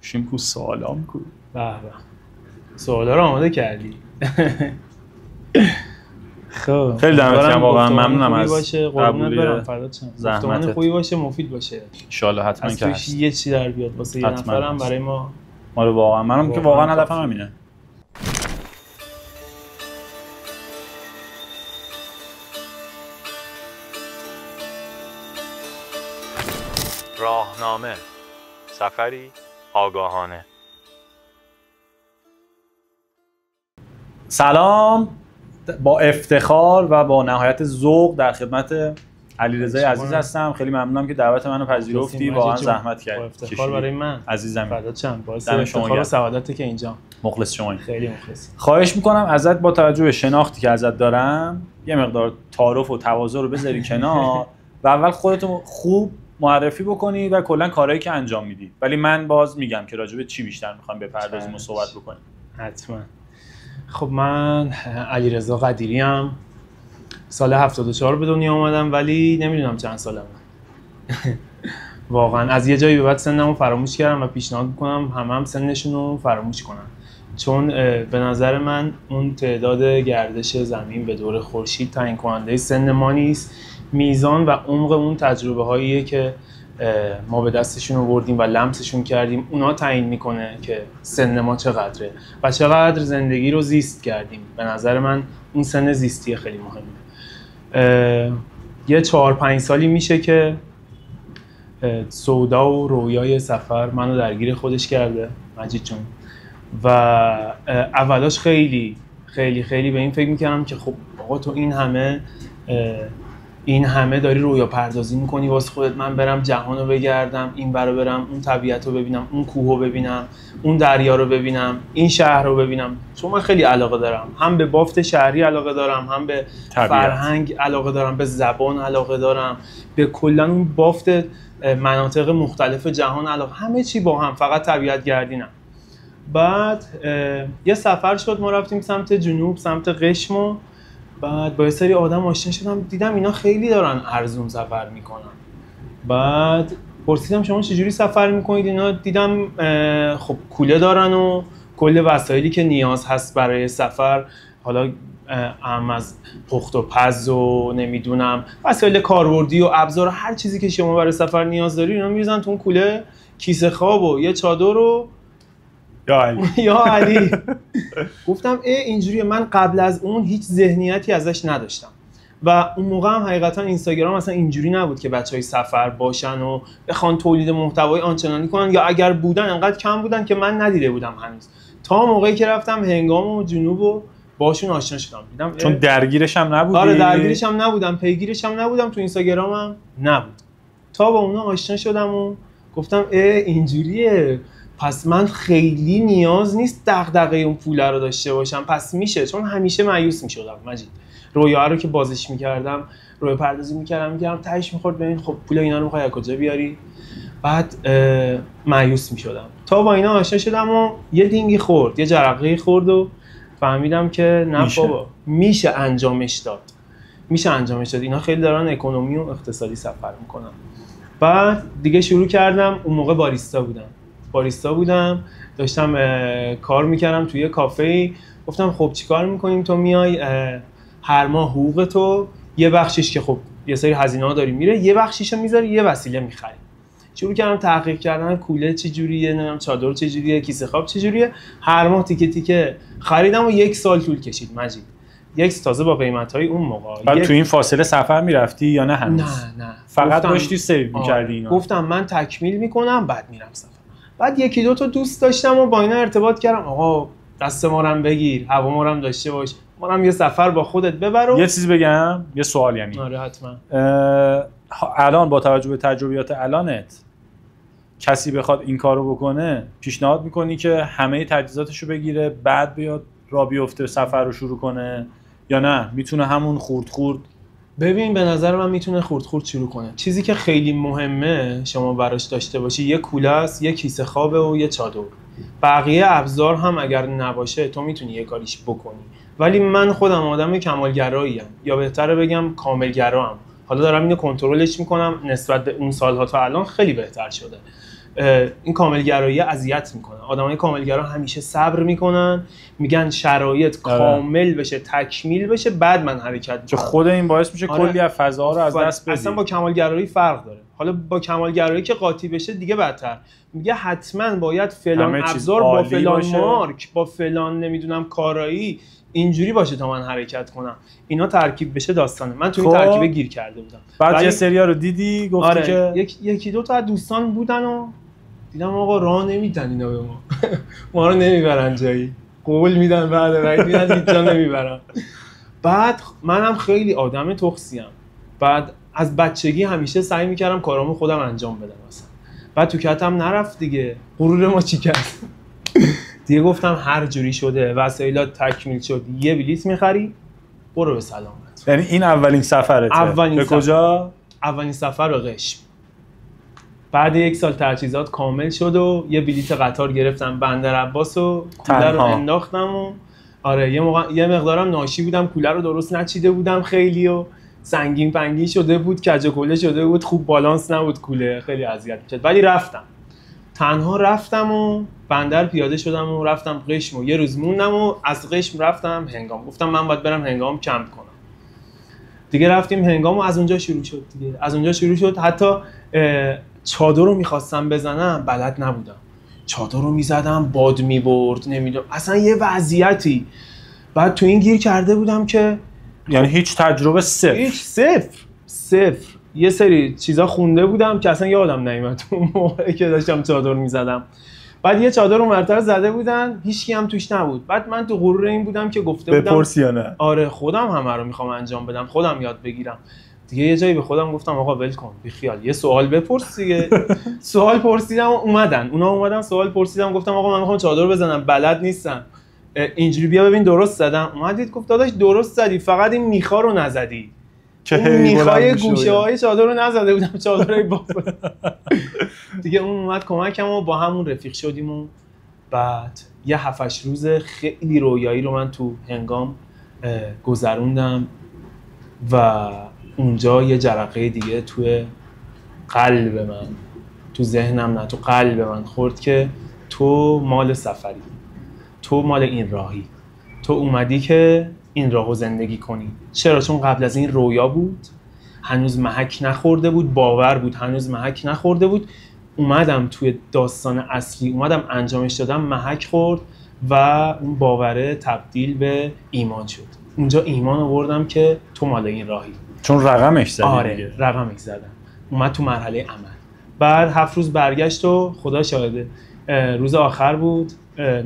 شیم کو سوالام کو. به به. سوالا رو آماده کردی. خب خیلی دمت گرم واقعا ممنونم از قبول زحمتت. خوبی باشه، مفید باشه. ان شاء الله حتما که هست. یه چی در بیاد واسه یه نفرم برای ما. آره واقعا منم که واقعا هدفم همینه. راهنامه، سفری آگاهانه. سلام، با افتخار و با نهایت ذوق در خدمت علیرضا عزیز هستم. خیلی ممنونم که دعوت منو پذیرفتی، واقعا زحمت کردی. افتخار برای من عزیزم. فدات شم. باعث افتخار و سعادته که اینجا. مخلص شمایی. خیلی مخلص. خواهش میکنم ازت با توجه به شناختی که ازت دارم یه مقدار تعارف و تواضع رو بذاری کنار و اول خودتو خوب معرفی بکنی و کلا کارهایی که انجام میدی. ولی من باز میگم که راجع به چی بیشتر میخوام بپردازیم و صحبت بکنیم. حتما. خب من علیرضا قدیری ام. سال 74 به دنیا اومدم ولی نمیدونم چند سالمه. واقعا از یه جایی به بعد سنمو فراموش کردم و پیشنهاد میکنم هم سنشون رو فراموش کنن. چون به نظر من اون تعداد گردش زمین به دور خورشید تعیین کننده سن ما نیست. میزان و عمق اون تجربه هاییه که ما به دستشون آوردیم و لمسشون کردیم، اونا تعیین میکنه که سن ما چقدره و چقدر زندگی رو زیست کردیم. به نظر من اون سن زیستی خیلی مهمه. یه 4-5 سالی میشه که سودا و رویای سفر منو درگیر خودش کرده مجید جون و اولاش خیلی خیلی خیلی به این فکر میکردم که خب آقا تو این همه داری رویا پردازی میکنی واسه خودت، من برم جهان رو بگردم، این برو برم اون طبیعت رو ببینم، اون کوه رو ببینم، اون دریا رو ببینم، این شهر رو ببینم. چون من خیلی علاقه دارم، هم به بافت شهری علاقه دارم، هم به فرهنگ علاقه دارم، به زبان علاقه دارم، به کلا اون بافت مناطق مختلف جهان علاقه، همه چی با هم، فقط طبیعت گردینم. بعد یه سفر شد، ما رفتیم سمت جنوب، سمت قشم. بعد با یه سری آدم آشنا شدم، دیدم اینا خیلی دارن ارزون سفر میکنن. بعد پرسیدم شما چجوری سفر میکنید؟ اینا دیدم خب کوله دارن و کل وسایلی که نیاز هست برای سفر، حالا هم از پخت و پز و نمیدونم وسایل کاربردی و ابزار، هر چیزی که شما برای سفر نیاز داری اینا میریزن تو اون کوله، کیسه خواب و یه چادر و یا علی. گفتم اینجوریه. من قبل از اون هیچ ذهنیتی ازش نداشتم و اون موقع هم حقیقتا اینستاگرام اصلا اینجوری نبود که بچهای سفر باشن و بخوان تولید محتوای آنچنانی کنن، یا اگر بودن انقدر کم بودن که من ندیده بودم هنوز، تا موقعی که رفتم هنگام و جنوب و باشون آشنا شدم. دیدم چون درگیرش هم نبودی؟ آره درگیرش هم نبودم، پیگیرش هم نبودم، تو اینستاگرامم نبود. تا با اونا آشنا شدم و گفتم اینجوریه، پس من خیلی نیاز نیست دغدغه اون پول رو داشته باشم، پس میشه. چون همیشه مایوس میشدم مجید، رویا رو که بازش میکردم، رویا پردازی میکردم تهش میخورد ببین خب پول اینا رو میخوای از کجا بیاری، بعد مایوس میشدم. تا با اینا آشنا شدم و یه دینگی خورد، یه جرقه‌ای خورد و فهمیدم که نه بابا میشه انجامش داد. اینا خیلی دارن اکونومی و اقتصادی سفر میکنن. بعد دیگه شروع کردم. اون موقع باریستا بودم، داشتم کار میکردم توی یه کافه. گفتم خب چیکار میکنیم؟ تو میای هر ماه حقوق تو یه بخشش که خب یه سری هزینه‌ها داری میره، یه بخشیشو میذاری یه وسیله میخری. شروع کردم تحقیق کردن کوله چجوریه، نمیدونم چادر چجوریه، کیسه خواب چجوریه. هر ماه تیکه تیکه خریدم و 1 سال طول کشید مجید. تازه با قیمت‌های اون موقع. بعد تو این فاصله سفر میرفتی یا نه هنوز؟ نه فقط داشتی سیو می‌کردی اینا؟ گفتم من تکمیل میکنم بعد میرم سفر. بعد 1-2 تا دوست داشتم و با اینا ارتباط کردم، آقا دست ما رو هم بگیر، هوا ما رو هم داشته باش، ما رو هم یه سفر با خودت ببر. یه چیزی بگم، یه سوال یعنی. آره حتما. الان با توجه به تجربیات الانت کسی بخواد این کارو بکنه، پیشنهاد میکنی که همه تجهیزاتشو بگیره بعد بیاد راه بیفته سفر رو شروع کنه، یا نه میتونه همون خورد ببین به نظر من میتونه خورد شروع کنه. چیزی که خیلی مهمه شما براش داشته باشی یه کوله است، یه کیسه خوابه و یه چادر. بقیه ابزار هم اگر نباشه تو میتونی یه کاریش بکنی. ولی من خودم آدم کمالگراییم، یا بهتره بگم کاملگرام. حالا دارم اینو کنترلش میکنم، نسبت به اون سالها تا الان خیلی بهتر شده. این کاملگرایی اذیت میکنه. آدمای کاملگرا همیشه صبر میکنن، میگن شرایط کامل بشه، تکمیل بشه، بعد من حرکت میکنم. چه خود این باعث میشه کلی از فضا رو از دست بدی. اصلا با کمالگرایی فرق داره. حالا با کمالگرایی که قاطی بشه دیگه بدتر. میگه حتما باید فلان ابزار با فلان باشه. مارک با فلان نمیدونم کارایی اینجوری باشه تا من حرکت کنم. اینا ترکیب بشه داستانه. من تو این ترکیب گیر کرده بودم. بعد یه سریا رو دیدی گفتی آره که یکی دو تا از دوستان بودن و دیدم آقا راه نمیدن اینا به ما رو نمیبرن جایی، قول میدن بعد وعید میدن هیچ جا نمیبرن. بعد منم خیلی آدم تخصیم، بعد از بچگی همیشه سعی میکردم کارامو خودم انجام بدم مثلا. بعد تو کتم نرفت دیگه، غرور ما چی کرد دیگه. گفتم هر جوری شده وسایلات تکمیل شد، یه بلیط میخری برو به سلامت. یعنی این اولین سفرته؟ به کجا؟ اولین سفر به قشم. بعد 1 سال تجهیزات کامل شد و یه بلیط قطار گرفتم بندر عباس و کولر رو انداختم و آره یه مقدارم ناشی بودم، کولر رو درست نچیده بودم خیلی و سنگین پنگین شده بود، کج و کوله شده بود، خوب بالانس نبود کوله، خیلی اذیت می‌کرد. ولی رفتم، تنها رفتم و بندر پیاده شدم و رفتم قشم و یه روز موندم و از قشم رفتم هنگام. گفتم من باید برم هنگام کمپ کنم دیگه. رفتیم هنگام و از اونجا شروع شد دیگه. از اونجا شروع شد. حتی چادر رو میخواستم بزنم بلد نبودم، چادر رو میزدم باد میبرد، نمیدونم اصلا یه وضعیتی. بعد تو این گیر کرده بودم که یعنی هیچ تجربه صفر. یه سری چیزا خونده بودم که اصلا یادم نمیاد اون موقعی که داشتم چادر میزدم. بعد یه چادر اونورتر زده بودن، هیچکی هم توش نبود. بعد من تو غرور این بودم که گفته بودم بپرس یا نه، آره خودم همه رو میخوام انجام بدم، خودم یاد بگیرم دیگه. یه جایی به خودم گفتم آقا ول کن بی خیال، یه سوال بپرس دیگه. سوال پرسیدم و اومدن سوال پرسیدم، گفتم آقا من میخوام چادر بزنم بلد نیستم، اینجوری بیا ببین درست زدم. اومدید گفت داداش درست زدی، فقط این میخا رو نزدی. که میخای گوشه‌های چادر رو نزده بودم، چادرای بافت دیگه. اون اومد کمکم و با همون رفیق شدیم و بعد یه 7-8 روز خیلی رویایی رو من تو هنگام گذروندم و اونجا یه جرقه دیگه توی قلب من، تو ذهنم نه تو قلب من خورد که تو مال سفری، تو مال این راهی، تو اومدی که این راهو زندگی کنی. چرا؟ چون قبل از این رویا بود، هنوز محک نخورده بود، باور بود هنوز محک نخورده بود. اومدم توی داستان اصلی، اومدم انجامش دادم، محک خورد و اون باوره تبدیل به ایمان شد. اونجا ایمان آوردم که تو مال این راهی، چون رقمش زدی. آره دیگه رقمش زدم. اومد تو مرحله عمل. بعد 7 روز برگشت و خدا شاهده روز آخر بود،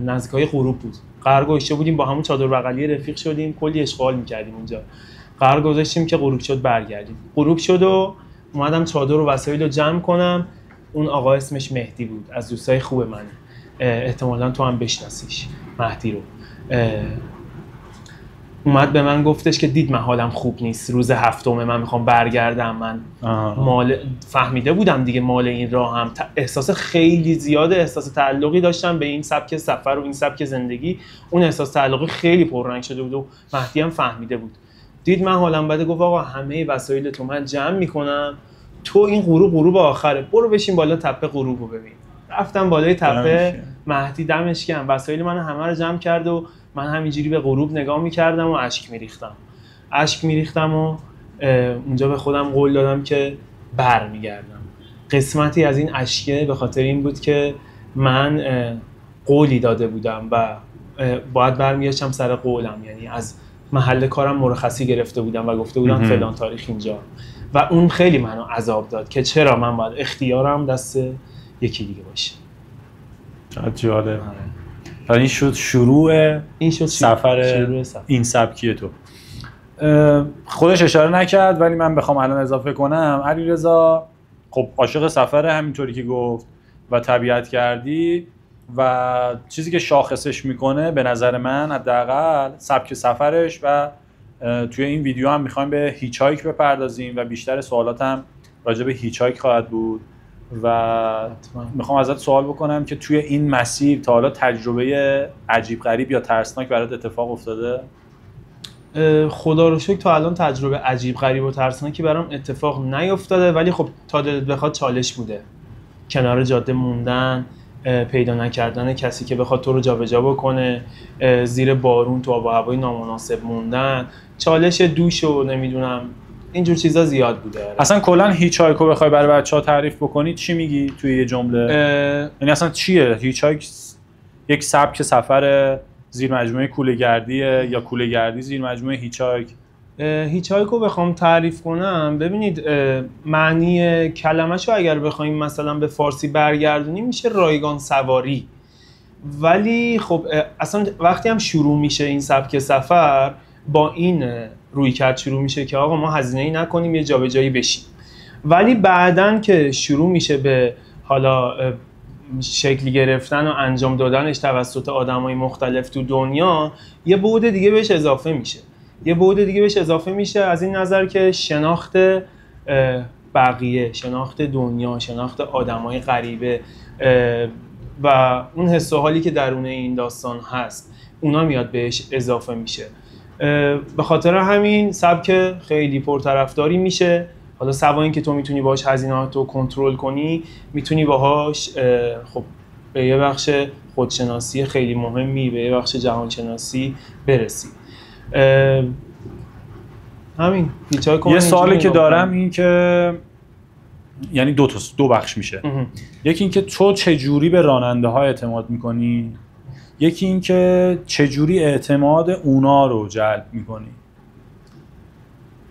نزدیکای غروب بود. قرار گذاشته بودیم با همون چادر بغلی رفیق شدیم، کلی اشغال می‌کردیم اونجا. قرار گذاشتیم که غروب شد برگردیم. غروب شد و اومدم چادر و وسایل رو جمع کنم. اون آقا اسمش مهدی بود، از دوستای خوب منه، احتمالاً تو هم بشناسیش، مهدی رو. اومد به من گفتش که دید من حالم خوب نیست، روز 7م من میخوام برگردم. من مال فهمیده بودم دیگه مال این راه هم، احساس خیلی زیاده، احساس تعلقی داشتم به این سبک سفر و این سبک زندگی. اون احساس تعلقی خیلی پررنگ شده بود و مهدی هم فهمیده بود. دید من حالم بده، گفت آقا همه وسایل تو من جمع میکنم، تو این غروب آخره، برو بشین بالا تپه غروبو ببین. رفتم بالای تپه، مهدی دمش گرم وسایل من همه رو جمع کرد و من همینجوری به غروب نگاه میکردم و اشک میریختم و اونجا به خودم قول دادم که برمیگردم. قسمتی از این اشکه به خاطر این بود که من قولی داده بودم و باید برمیگشتم سر قولم. یعنی از محل کارم مرخصی گرفته بودم و گفته بودم فلان تاریخ اینجا، و اون خیلی منو عذاب داد که چرا من باید اختیارم دست یکی دیگه باشه. جالب. این شد شروع سفر این سبکی تو. خودش اشاره نکرد ولی من بخوام الان اضافه کنم، علیرضا خب عاشق سفره همینطوری که گفت و طبیعت گردی و چیزی که شاخصش میکنه به نظر من حداقل سبک سفرش و توی این ویدیو هم میخوایم به هیچ‌هایک بپردازیم و بیشتر سوالاتم راجع به هیچ‌هایک خواهد بود و میخوام ازت سوال بکنم که توی این مسیر تا حالا تجربه عجیب غریب یا ترسناک برات اتفاق افتاده؟ خدا رو شکر تا الان تجربه عجیب غریب و ترسناکی برام اتفاق نیفتاده، ولی خب تا دلت بخواد چالش بوده. کنار جاده موندن، پیدا نکردن کسی که بخواد تو رو جابجا بکنه، زیر بارون تو آب و هوای نامناسب موندن، چالش دوش و نمیدونم اینجور چیزا زیاد بوده. اصلا کلا هیچ‌هایکو بخوای برای بچه‌ها تعریف بکنی چی میگی توی یه جمله؟ یعنی اصلا چیه هیچ‌هایک؟ یک سبک سفر زیر مجموعه کوله‌گردیه یا کوله‌گردی زیر مجموعه هیچ‌هایک؟ هیچ‌هایکو بخوام تعریف کنم، ببینید معنی کلمه‌شو اگر بخوایم مثلا به فارسی برگردونیم میشه رایگان سواری. ولی خب اصلا وقتی هم شروع میشه این سبک سفر با این رویکرد شروع میشه که آقا ما هزینه‌ای نکنیم یه جابجایی بشیم، ولی بعدن که شروع میشه به حالا شکل گرفتن و انجام دادنش توسط آدمای مختلف تو دنیا یه بعد دیگه بهش اضافه میشه. از این نظر که شناخت بقیه، شناخت دنیا، شناخت آدمای غریبه و اون حس و حالی که درون این داستان هست اونا میاد بهش اضافه میشه. به خاطر همین سبک خیلی پرطرفداری میشه. حالا سوا این که تو میتونی باهاش هزینه‌اتو کنترل کنی، میتونی باهاش خب به یه بخش خودشناسی خیلی مهمی، به یه بخش جهانشناسی برسی. همین یه سوالی که دارم این که یعنی دو بخش میشه. یکی این که تو چجوری به راننده ها اعتماد میکنی، یکی این که چجوری اعتماد اونا رو جلب میکنی.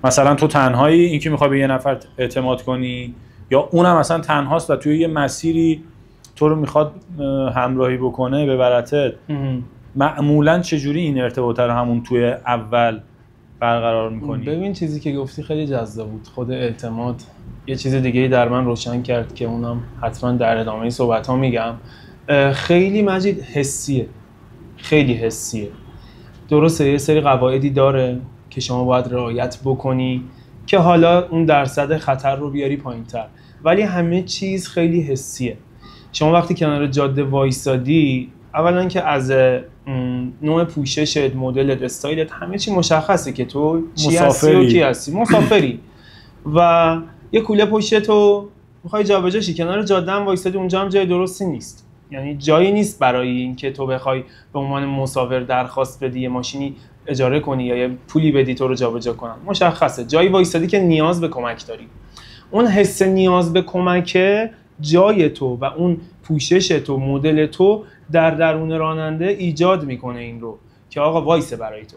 مثلا تو تنهایی این که میخوای به یه نفر اعتماد کنی، یا اونم مثلا تنهاست و توی یه مسیری تو رو میخواد همراهی بکنه ببرتت. معمولا چجوری این ارتباط رو همون توی اول برقرار میکنی؟ ببین چیزی که گفتی خیلی جذاب بود. خود اعتماد یه چیز دیگه در من روشن کرد که اونم حتما در ادامه صحبت ها میگم. خیلی مجید حسیه، خیلی حسیه. درسته یه سری قواعدی داره که شما باید رعایت بکنی که حالا اون درصد خطر رو بیاری پایین‌تر، ولی همه چیز خیلی حسیه. شما وقتی کنار جاده وایسادی، اولا که از نوع پوششت، مدلت، استایلت، همه چی مشخصه که تو چی هستی و کی هستی. مسافری و یه کوله پشت تو میخوای جابجا شی، کنار جاده هم وایسادی، اونجا هم جای درستی نیست. یعنی جایی نیست برای اینکه تو بخوای به عنوان مسافر درخواست بدی یه ماشینی اجاره کنی یا یه پولی بدی تو رو جابجا کنن. مشخصه جایی وایسادی که نیاز به کمک داری. اون حس نیاز به کمک جای تو و اون پوشش تو، مدل تو در درون راننده ایجاد میکنه این رو که آقا وایسه برای تو.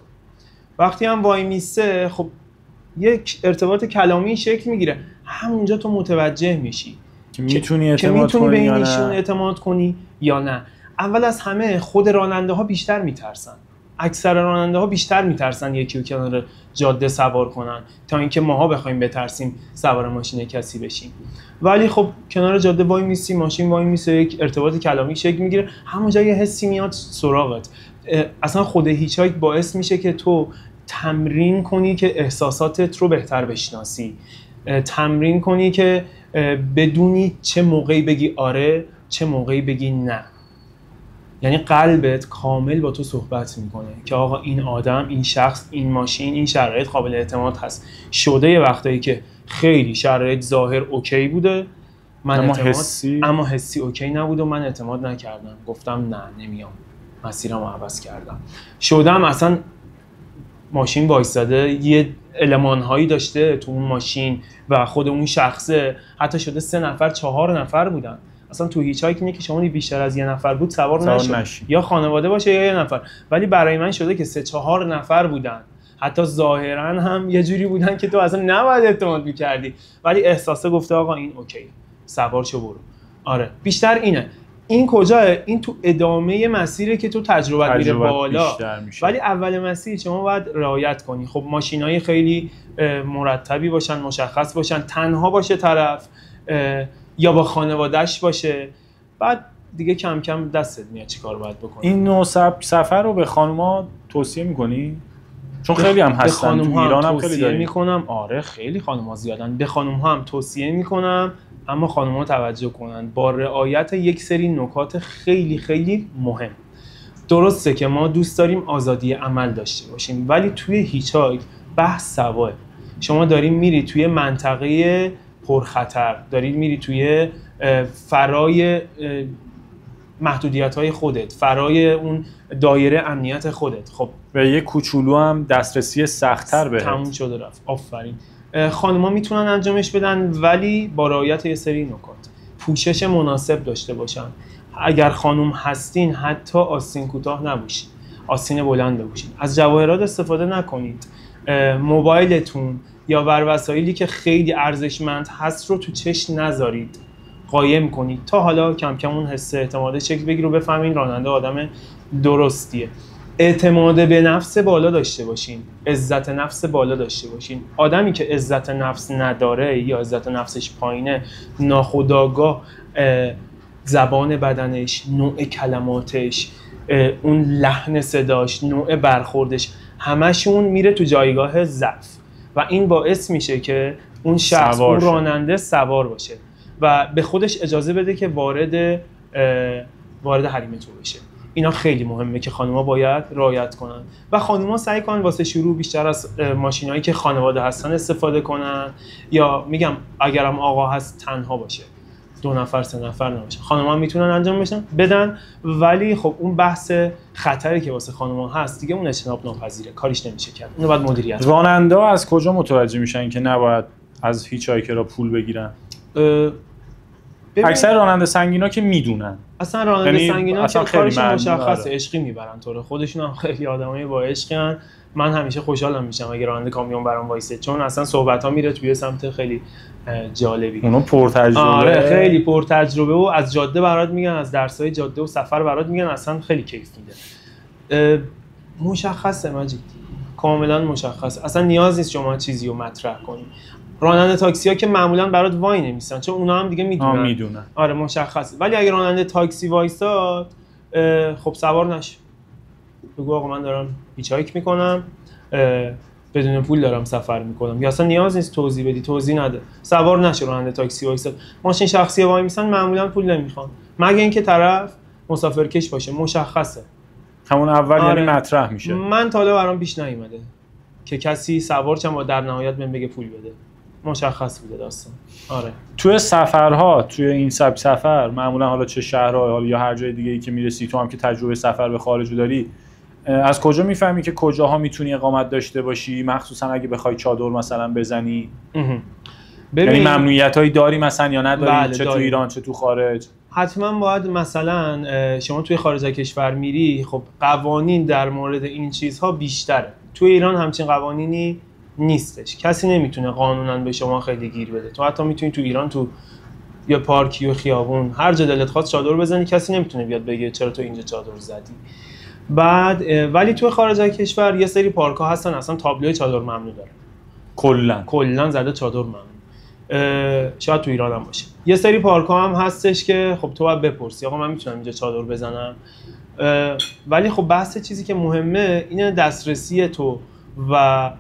وقتی هم وای میسه، خب یک ارتباط کلامی شکل میگیره. همونجا تو متوجه میشی که میتونی به این ایشون اعتماد کنی یا نه. اول از همه خود راننده ها بیشتر میترسن. اکثر راننده ها بیشتر میترسن یکی رو کنار جاده سوار کنن تا اینکه ماها بخوایم بترسیم سوار ماشین کسی بشیم. ولی خب کنار جاده وای میسی، ماشین وای میسه، یک ارتباط کلامی شکل میگیره، همونجا یه حسی میاد سراغت. اصلا خود هیچ‌هایک باعث میشه که تو تمرین کنی که احساساتت رو بهتر بشناسی، تمرین کنی که بدونی چه موقعی بگی آره، چه موقعی بگی نه. یعنی قلبت کامل با تو صحبت میکنه که آقا این آدم، این شخص، این ماشین، این شرایط قابل اعتماد هست. شده یه وقتایی که خیلی شرایط ظاهر اوکی بوده، اما حسی اوکی نبود و من اعتماد نکردم، گفتم نه نمیام، مسیرمو عوض کردم. شدم اصلا ماشین وایساده یه المان‌هایی داشته تو اون ماشین و خود اون شخصه، حتی شده 3 نفر 4 نفر بودن. اصلا تو هیچ‌هایک اینه که شما بیشتر از یه نفر بود سوار نشید، یا خانواده باشه یا یه نفر. ولی برای من شده که 3-4 نفر بودن، حتی ظاهرا هم یه جوری بودن که تو اصلا نباید اعتماد می‌کردی، ولی احساسه گفته آقا این اوکی، سوار شو برو. آره بیشتر اینه. این کجاه؟ این تو ادامه مسیره که تو تجربه میره بالا، ولی اول مسیر شما باید رعایت کنی. خب ماشینای خیلی مرتبی باشن، مشخص باشن، تنها باشه طرف یا با خانواده‌اش باشه، بعد دیگه کم کم دستت میاد چیکار باید بکنی. این نوع سفر رو به خانوما توصیه می‌کنی؟ چون خیلی هم هستن تو ایران هم خیلی داریم. میکنم. آره خیلی خانوما زیادن. به خانوم‌ها هم توصیه میکنم، اما خانوما توجه کنن با رعایت یک سری نکات خیلی خیلی مهم. درسته که ما دوست داریم آزادی عمل داشته باشیم، ولی توی هیچ‌هایک بحث سواه. شما دارین میری توی منطقه پرخطر، دارید میری توی فرای محدودیت‌های خودت، فرای اون دایره امنیت خودت. خب و یه کوچولو هم دسترسی سخت‌تر بهت. تموم شده رفت. آفرین. خانم‌ها میتونن انجامش بدن ولی با رعایت یه سری نکات. پوشش مناسب داشته باشن. اگر خانم هستین حتی آستین کوتاه نباشید، آستین بلند بپوشید. از جواهرات استفاده نکنید. موبایلتون یا وسایلی که خیلی ارزشمند هست رو تو چشم نذارید، قایم کنید تا حالا کم کم اون حس اعتماد شکل بگیره و بفهمین راننده آدم درستیه. اعتماد به نفس بالا داشته باشین، عزت نفس بالا داشته باشین. آدمی که عزت نفس نداره یا عزت نفسش پایینه، ناخودآگاه زبان بدنش، نوع کلماتش، اون لحن صداش، نوع برخوردش، همشون میره تو جایگاه ضعف و این باعث میشه که اون شخص، اون راننده سوار باشه و به خودش اجازه بده که وارد حریم تو بشه. اینا خیلی مهمه که خانم‌ها باید رعایت کنن و خانم‌ها سعی کنن واسه شروع بیشتر از ماشینایی که خانواده هستن استفاده کنن، یا میگم اگرم آقا هست تنها باشه، 2 نفر 3 نفر نباشه. خانم‌ها میتونن انجام بدن ولی خب اون بحث خطری که واسه خانم‌ها هست دیگه اون اجتناب ناپذیره، کاریش نمیشه کرد. اونو باید مدیریت. راننده از کجا متوجه میشن که نباید از هیچ‌هایکرها پول بگیرن؟ اکثر راننده سنگینا که میدونن، اصلا راننده سنگینا که کارشون مشخصه، عشقی میبرن طور خودشون، هم خیلی آدمای با عشقن. من همیشه خوشحالم میشم اگه راننده کامیون برام وایسه، چون اصلا صحبت‌ها میره توی سمت خیلی جالبی. اونا پرتجربه، آره خیلی پرتجربه و از جاده برات میگن، از درس‌های جاده و سفر برات میگن، اصلا خیلی کیف میده. مشخصه مجید، کاملا مشخصه، اصلا نیاز نیست شما چیزی رو مطرح کنید. راننده تاکسی‌ها که معمولا برات وای نمیستن چون اونا هم دیگه میدونن. آره مشخصه. ولی اگه راننده تاکسی وایساد، خب سوار نشه، بگو آقا من دارم هیچ‌هایک میکنم، بدون پول دارم سفر میکنم، یا اصلا نیاز نیست توضیح بدی، توضیح نده، سوار نشه. راننده تاکسی وایساد، ماشین شخصی وای میسن معمولا پول نمیخوان مگه اینکه طرف مسافرکش باشه، مشخصه همون اول. یعنی مطرح میشه. من تا حالا برام پیش نیومده که کسی سوار چم و در نهایت بهم بگه پول بده، مشخص بوده داستان. آره توی سفرها، توی این سفر معمولا حالا چه شهرها یا هر جای دیگه‌ای که میرسی، تو هم که تجربه سفر به خارج داری، از کجا میفهمی که کجاها میتونی اقامت داشته باشی، مخصوصا اگه بخوای چادر مثلا بزنی؟ یعنی ممنوعیتایی داری مثلا یا نداری؟ بله چه تو ایران چه تو خارج؟ حتما باید مثلا شما توی خارج از کشور میری، خب قوانین در مورد این چیزها بیشتره. توی ایران همچین قوانینی نیستش، کسی نمیتونه قانونا به شما خیلی گیر بده. تو حتی میتونی تو ایران تو یا پارک یا خیابون هر جا دلت خواست چادر بزنی، کسی نمیتونه بیاد بگه چرا تو اینجا چادر زدی. بعد ولی توی خارج از کشور یه سری پارک‌ها هستن اصلا تابلوی چادر ممنوع داره، کلا زده چادر ممنوع. شاید تو ایران هم باشه. یه سری پارک‌ها هم هستش که خب تو باید بپرسی آقا من میتونم اینجا چادر بزنم. ولی خب بحث چیزی که مهمه اینه دسترسی تو و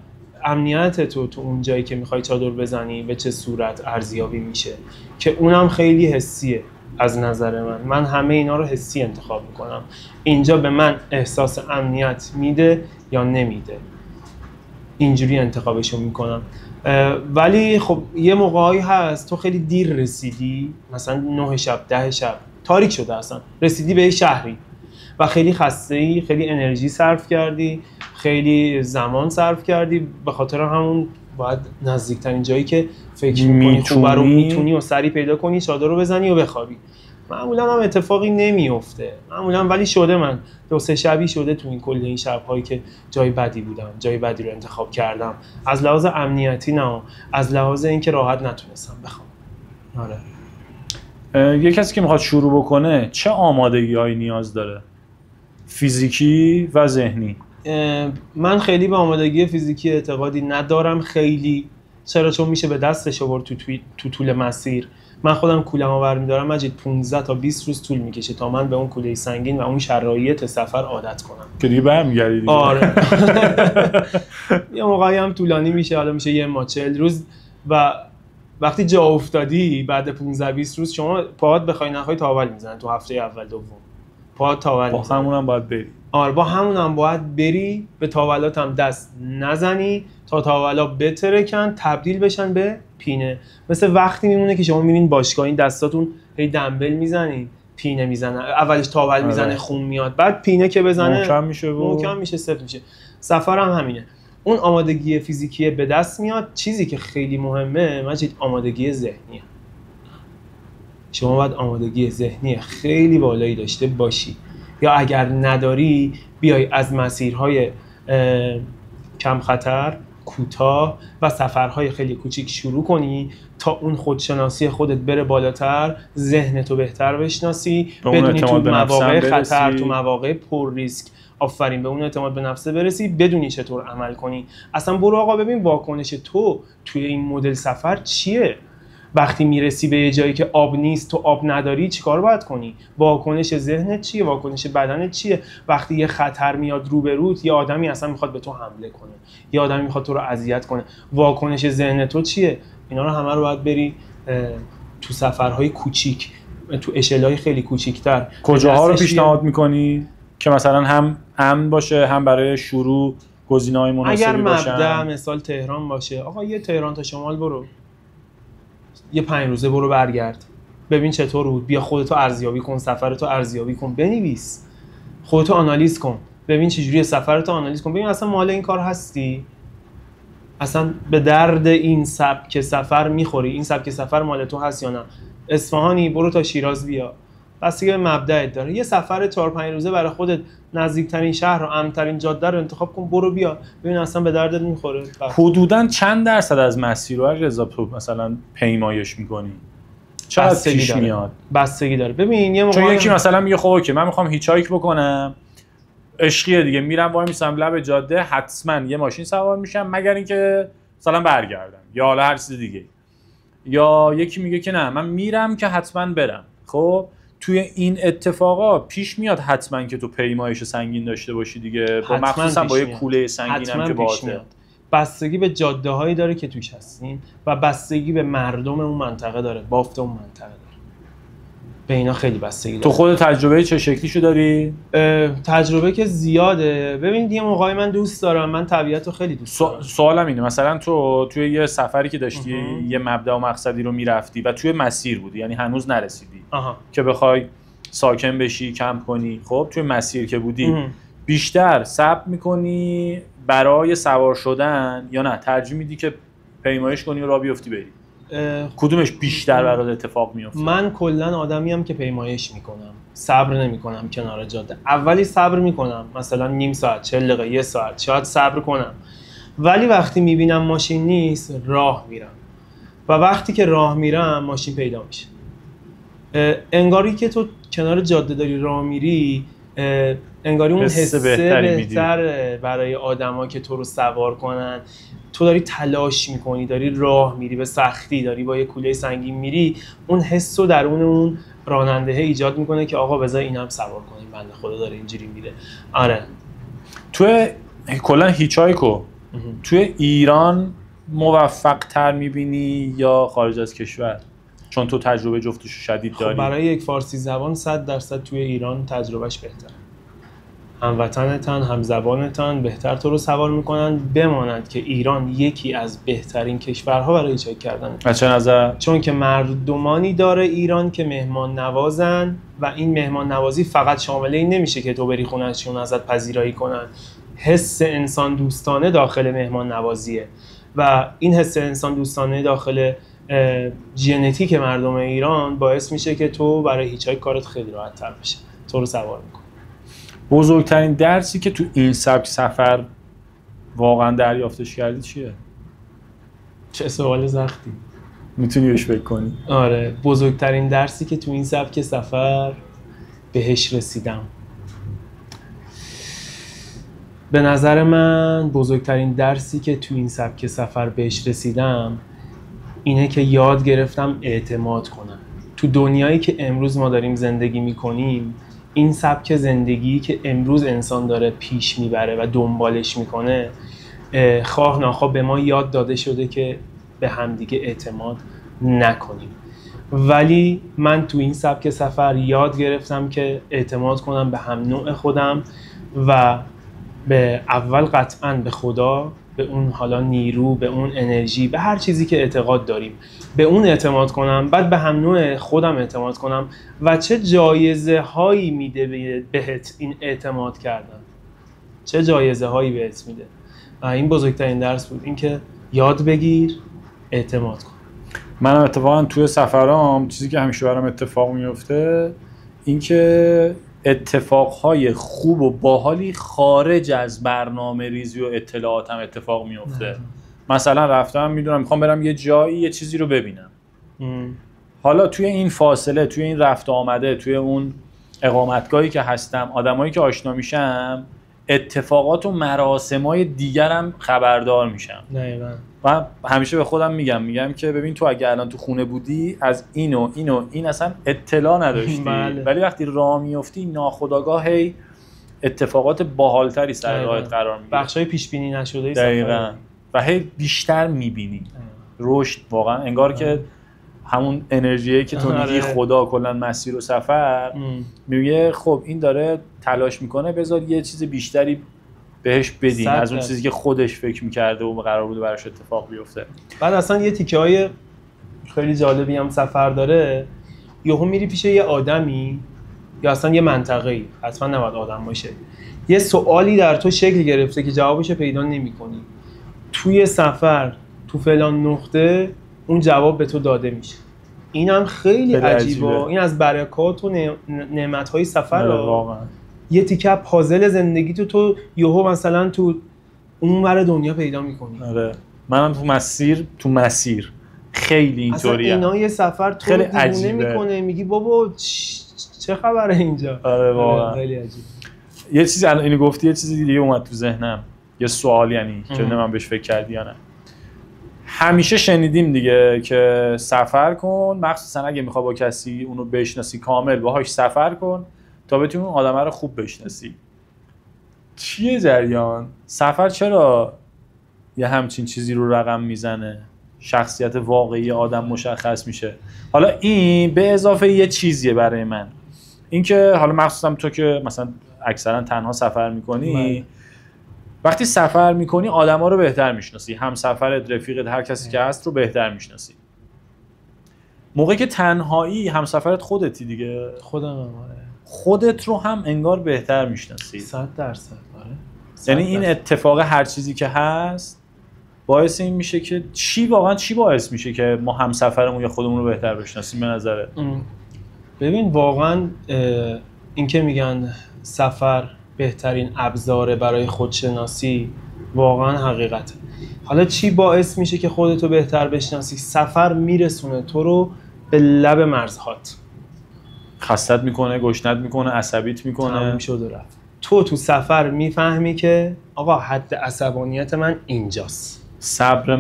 امنیت تو اون جایی که میخوای چادر بزنی به چه صورت ارزیابی میشه، که اونم خیلی حسیه از نظر من همه اینا رو حسی انتخاب میکنم. اینجا به من احساس امنیت میده یا نمیده، اینجوری انتخابشو میکنم. ولی خب یه موقعی هست تو خیلی دیر رسیدی، مثلا 9 شب 10 شب تاریک شده اصلا، رسیدی به شهری و خیلی خسته‌ای، خیلی انرژی صرف کردی، خیلی زمان صرف کردی، به خاطر همون باید نزدیکترین جایی که فکر می‌کنی خوبه رو میتونی و سری پیدا کنی، چادر رو بزنی و بخوابی. معمولا هم اتفاقی نمیفته معمولا، ولی شده من 2-3 شبی شده تو این کل این شب‌هایی که جای بدی بودم، جای بدی رو انتخاب کردم، از لحاظ امنیتی نه، از لحاظ اینکه راحت نتونستم بخوام. آره. یه کسی که میخواد شروع بکنه چه آمادگی‌هایی نیاز داره؟ فیزیکی و ذهنی. من خیلی به آمادگی فیزیکی اعتقادی ندارم خیلی. چرا؟ چون میشه به دستش آورد تو طول مسیر. من خودم کوله‌مو برمی‌دارم مجید 15 تا 20 روز طول میکشه تا من به اون کوله سنگین و اون شرایط سفر عادت کنم که دیگه برمیگردی دیگه. آره. یه موقعی هم طولانی میشه، حالا میشه یه ما 40 روز و وقتی جا افتادی بعد 15-20 روز شما پاهات بخوای نخوای تاول میزنن تو هفته اول دوم. با تاول با همونم باید بری. آره با همونم باید بری، به تاولات هم دست نزنی تا تاولا بترکن تبدیل بشن به پینه. مثل وقتی میمونه که شما میرین باشگاه، این دستاتون هی دمبل میزنین، پینه میزنه، اولش تاول میزنه خون میاد، بعد پینه که بزنه محکم میشه سفت میشه. سفر هم همینه، اون آمادگی فیزیکی به دست میاد. چیزی که خیلی مهمه مجید آمادگی ذهنیه. شما باید آمادگی ذهنی خیلی بالایی داشته باشی، یا اگر نداری بیای از مسیرهای کم خطر، کوتاه و سفرهای خیلی کوچیک شروع کنی تا اون خودشناسی خودت بره بالاتر، ذهنتو بهتر بشناسی، بدونی تو مواقع خطر، تو مواقع پر ریسک، آفرین، به اون اعتماد به نفس برسی، بدونی چطور عمل کنی. اصلا برو آقا ببین واکنش تو توی این مدل سفر چیه. وقتی میرسی به یه جایی که آب نیست، تو آب نداری، چیکار باید کنی؟ واکنش ذهنت چیه؟ واکنش بدنت چیه؟ وقتی یه خطر میاد روبروت، یه آدمی اصلا میخواد به تو حمله کنه، یه آدمی میخواد تو رو اذیت کنه، واکنش ذهن تو چیه؟ اینا رو همه رو باید بری تو سفرهای کوچیک، تو اشل‌های خیلی کوچیک‌تر. کجاها رو پیشنهاد میکنی که مثلا هم امن باشه، هم برای شروع گزینه‌های مناسبی باشن؟ اگر مبدأ مثال تهران باشه، آقا یه تهران تا شمال برو، یه 5 روزه برو برگرد، ببین چطور بود، بیا خودتو ارزیابی کن، سفرتو ارزیابی کن، بنویس، خودتو آنالیز کن، ببین چجوریه سفرتو آنالیز کن، ببین اصلا مال این کار هستی، اصلا به درد این سبک سفر میخوری، این سبک سفر مال تو هست یا نه. اصفهانی برو تا شیراز بیا، بستگی به مبدأت داره. یه سفر 4-5 روزه برای خودت نزدیکترین شهر و امن‌ترین جاده رو انتخاب کن، برو بیا، ببین اصلا به دردت میخوره. حدوداً چند درصد از مسیرها رضا تو مثلا پیمایش میکنی؟ چقدر پیش میاد؟ بستگی داره. ببین یه موقع چون یکی مثلا میگه خب اوکی من میخوام هیچ‌هایک بکنم، عشقیه دیگه، میرم وای میسم لب جاده، حتما یه ماشین سوار میشم مگر اینکه مثلا برگردم یا حالا هر چیز دیگه. یا یکی میگه که نه من میرم که حتما برم. خب توی این اتفاقا پیش میاد حتما که تو پیمایش سنگین داشته باشی دیگه، با مخصوصا با یه کوله سنگینم که باهاته. بستگی به جاده‌هایی داره که توش هستین و بستگی به مردم اون منطقه داره، بافت اون منطقه داره. به اینا خیلی بستگی داره. تو خود تجربه چه شکلیشو داری؟ تجربه که زیاده. ببین یه موقعی من دوست دارم، من طبیعتو خیلی دوست دارم. سوالم اینه مثلا تو توی یه سفری که داشتی یه مبدا و مقصدی رو میرفتی و توی مسیر بودی، یعنی هنوز نرسیدی که بخوای ساکن بشی، کمپ کنی، خب توی مسیر که بودی بیشتر صبر میکنی برای سوار شدن یا نه ترجیح میدی که پیمایش کنی و راه بیفتی بری؟ کدومش بیشتر برات اتفاق میفته؟ من کلا آدمیم که پیمایش میکنم، صبر نمیکنم کنار جاده. اولی صبر میکنم مثلا نیم ساعت، 40 دقیقه، 1 ساعت شاید صبر کنم، ولی وقتی میبینم ماشین نیست راه میرم و وقتی که راه میرم ماشین پیدا میشه. انگاری که تو کنار جاده داری راه میری، انگاری اون حس بهتر برای آدما که تو رو سوار کنن. تو داری تلاش میکنی، داری راه میری به سختی، داری با یه کوله سنگین میری، اون حس رو درون اون راننده ایجاد میکنه که آقا بذار اینم سوار کنیم، بنده خدا داره اینجوری میره. آره تو کلا هیچ‌هایکو توی ایران موفق تر میبینی یا خارج از کشور؟ چون تو تجربه جفتش شدید داری. خب برای یک فارسی زبان 100% توی ایران تجربهش بهتره. هموطنتن، همزبانتن، بهتر تو رو سوار میکنن. بماند که ایران یکی از بهترین کشورها برای هیچ‌هایک کردن. از چه نظر؟ چون که مردمانی داره ایران که مهمان نوازن و این مهمان نوازی فقط شامل این نمیشه که تو بری خونه‌شون ازت پذیرایی کنن. حس انسان دوستانه داخل مهمان نوازیه و این حس انسان دوستانه داخل ژنتیک مردم ایران باعث میشه که تو برای هیچ‌هایک کارت خیلی راحت تر بشه، تو رو سوار میکنه. بزرگترین درسی که تو این سبک سفر واقعا دریافتش کردی چیه؟ چه سوال سختی. میتونی بهش فکر کنی؟ آره، بزرگترین درسی که تو این سبک سفر بهش رسیدم، به نظر من بزرگترین درسی که تو این سبک سفر بهش رسیدم اینه که یاد گرفتم اعتماد کنم. تو دنیایی که امروز ما داریم زندگی میکنیم، این سبک زندگی که امروز انسان داره پیش میبره و دنبالش میکنه، خواه ناخواه به ما یاد داده شده که به همدیگه اعتماد نکنیم. ولی من تو این سبک سفر یاد گرفتم که اعتماد کنم به هم نوع خودم و به اول قطعاً به خدا، به اون حالا نیرو، به اون انرژی، به هر چیزی که اعتقاد داریم به اون اعتماد کنم، بعد به هم نوع خودم اعتماد کنم و چه جایزه هایی میده بهت این اعتماد کردن، چه جایزه هایی بهت میده. و این بزرگترین درس بود، این که یاد بگیر اعتماد کن. منم اتفاقا توی سفرام چیزی که همیشه برام اتفاق میفته این که اتفاقهای خوب و باحالی خارج از برنامه ریزی و اطلاعاتم اتفاق میفته. مثلا رفتم میدونم میخوام برم یه جایی یه چیزی رو ببینم. حالا توی این فاصله، توی این رفت آمده، توی اون اقامتگاهی که هستم، آدمایی که آشنا میشم، اتفاقات و مراسمای دیگرم خبردار میشم. و همیشه به خودم میگم که ببین تو اگه الان تو خونه بودی از این و این و این اصلا اطلاع نداشتی. ولی وقتی راه میفتی ناخودآگاه هی اتفاقات باحالتری سر راهت قرار میگیره، بخشای پیش بینی نشده دقیقاً، و هی بیشتر میبینی رشد. واقعا انگار که همون انرژیه که تو میگی خدا کلا مسیر و سفر میگه خب این داره تلاش میکنه، بذار یه چیز بیشتری بهش بدین از اون چیزی که خودش فکر میکرده و قرار بوده براش اتفاق بیفته. بعد اصلا یه تیکه های خیلی جالبی هم سفر داره، یهو میری پیش یه آدمی یا اصلا یه منطقه‌ای، حتما نباید آدم باشه، یه سوالی در تو شکل گرفته که جوابشو پیدا نمی‌کنی، توی سفر تو فلان نقطه اون جواب به تو داده میشه. اینم خیلی عجیبه. این از برکات و نعمت‌های سفر واقعا. یه تیکه پازل زندگی تو یهو مثلا تو اون ور دنیا پیدا می‌کنی. آره منم تو مسیر خیلی اینطوریه. اصلا اینا یه سفر تو خیلی دیوونه میکنه، میگی بابا چه خبره اینجا. آره واقعا خیلی عجیب. یه چیزی الان اینو گفتی، یه چیزی دیگه اومد تو ذهنم، یه سوال، یعنی که من بهش فکر کردی یا نه. همیشه شنیدیم دیگه که سفر کن، مخصوصا اگه میخوای با کسی اونو بشناسی کامل باهاش سفر کن تا بتونی اون آدمه رو خوب بشناسی. چیه جریان؟ سفر چرا یه همچین چیزی رو رقم میزنه؟ شخصیت واقعی آدم مشخص میشه. حالا این به اضافه یه چیزیه برای من، این که حالا مخصوصا تو که مثلا اکثرا تنها سفر میکنی، وقتی سفر میکنی آدما رو بهتر میشناسی، همسفرت، رفیقت، هر کسی که هست رو بهتر میشناسی. موقعی که تنهایی همسفرت خودتی دیگه، خودت رو هم انگار بهتر میشناسی 100%. آره. یعنی این اتفاق هر چیزی که هست باعث این میشه که واقعا چی باعث میشه که ما همسفرمون یا خودمون رو بهتر بشناسیم به نظرت؟ ببین واقعا این که میگن سفر بهترین ابزاره برای خودشناسی واقعا حقیقته. حالا چی باعث میشه که خودتو بهتر بشناسی؟ سفر میرسونه تو رو به لب مرزهات. خستت میکنه، گشنت میکنه، عصبیت میکنه، تموم شد و رفت. تو سفر میفهمی که آقا حد عصبانیت من اینجاست، صبر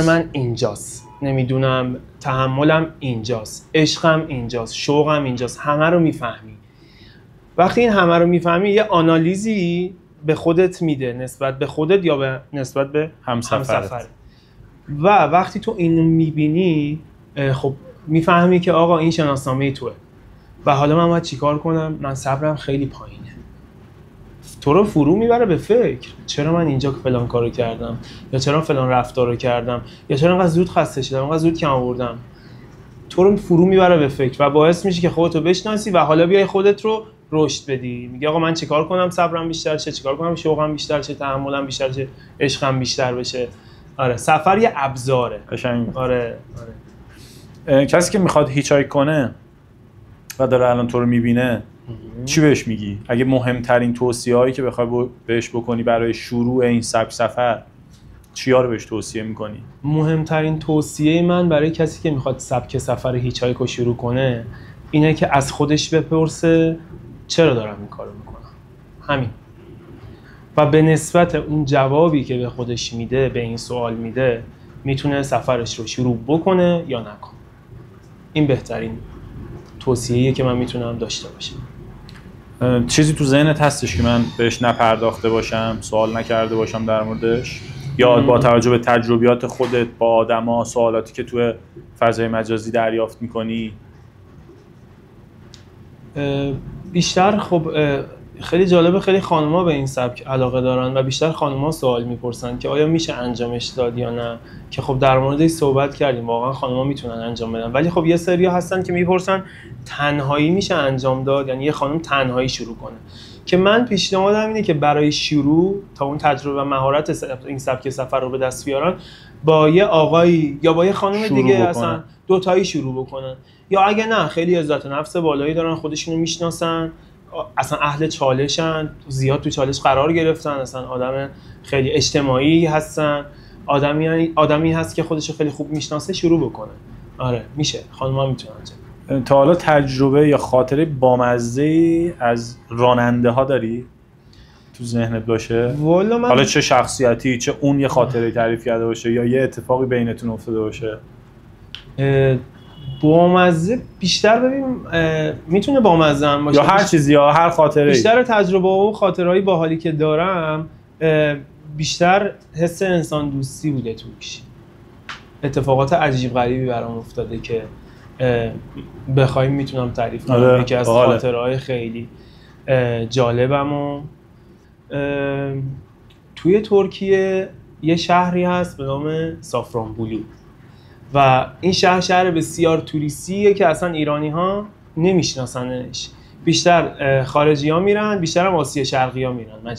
من اینجاست، نمیدونم تحملم اینجاست، عشقم اینجاست، شوقم اینجاست. همه رو میفهمی. وقتی این همه رو میفهمی یه آنالیزی به خودت میده نسبت به خودت یا نسبت به همسفرت. و وقتی تو اینو میبینی خب میفهمی که آقا این شناسنامه توئه و حالا من باید چیکار کنم؟ من صبرم خیلی پایینه. تو رو فرو میبره به فکر، چرا من اینجا فلان کارو کردم، یا چرا فلان رفتارو کردم، یا چرا انقدر زود خسته شدم، انقدر زود کم آوردم. تو رو فرو میبره به فکر و باعث میشه که خودتو بشناسی و حالا بیای خودت رو رشد بدی. میگه آقا من چیکار کنم صبرم بیشتر شه، چیکار کنم شوقم بیشتر شه، تحملم بیشتر شه، عشقم بیشتر بشه. آره سفر یه ابزاره. قشنگ. آره. کسی که میخواد هیچایک کنه و داره الان تو رو میبینه چی بهش میگی؟ اگه مهمترین توصیه‌هایی که بخوای بهش بکنی برای شروع این سبک سفر چیا رو بهش توصیه میکنی؟ مهمترین توصیه من برای کسی که میخواد سبک سفر هیچایک رو شروع کنه اینه که از خودش بپرسه چرا دارم این کارو میکنم؟ همین. و به نسبت اون جوابی که به خودش میده، به این سوال میده، میتونه سفرش رو شروع بکنه یا نکنه. این بهترین توصیه‌ایه که من میتونم داشته باشم. چیزی تو ذهنت هستش که من بهش نپرداخته باشم، سوال نکرده باشم در موردش؟ یا با توجه به تجربیات خودت با آدما، سوالاتی که توی فضای مجازی دریافت میکنی؟ بیشتر خب خیلی جالبه، خیلی خانوما به این سبک علاقه دارن و بیشتر خانوما سوال میپرسن که آیا میشه انجامش داد یا نه، که خب در موردش صحبت کردیم، واقعا خانوما میتونن انجام بدن. ولی خب یه سریا هستن که میپرسن تنهایی میشه انجام داد، یعنی یه خانم تنهایی شروع کنه. که من پیشنهادم اینه که برای شروع تا اون تجربه و مهارت این سبک سفر رو به دست بیارن، با یه آقایی یا با یه خانم دیگه اصلا دوتایی شروع بکنن. یا اگه نه خیلی عزت نفس بالایی دارن، خودشونو میشناسن، اصلا اهل چالشن، زیاد تو چالش قرار گرفتن، اصلا آدم خیلی اجتماعی هستن، آدمی هست که خودشو خیلی خوب میشناسه، شروع بکنه. آره میشه، خانم‌ها میتونن. تا حالا تجربه یا خاطره بامزه از راننده ها داری تو ذهنت باشه؟ والا حالا چه شخصیتی، چه اون یه خاطره تعریف کرده باشه یا یه اتفاقی بینتون افتاده باشه؟ بامزه بیشتر ببین میتونه بامزه هم باشه یا هر چیزی یا هر خاطره. بیشتر تجربه و خاطرهایی باحالی که دارم بیشتر حس انسان دوستی بوده توش. اتفاقات عجیب غریبی برام افتاده که بخوایم میتونم تعریف کنم. یکی از خاطرهای خیلی جالبم و توی ترکیه یه شهری هست به نام سافرانبولو و این شهر بسیار توریستیه که اصلا ایرانی ها نمیشناسنش. بیشتر خارجی ها میرن، بیشتر هم آسیا شرقی ها میرن،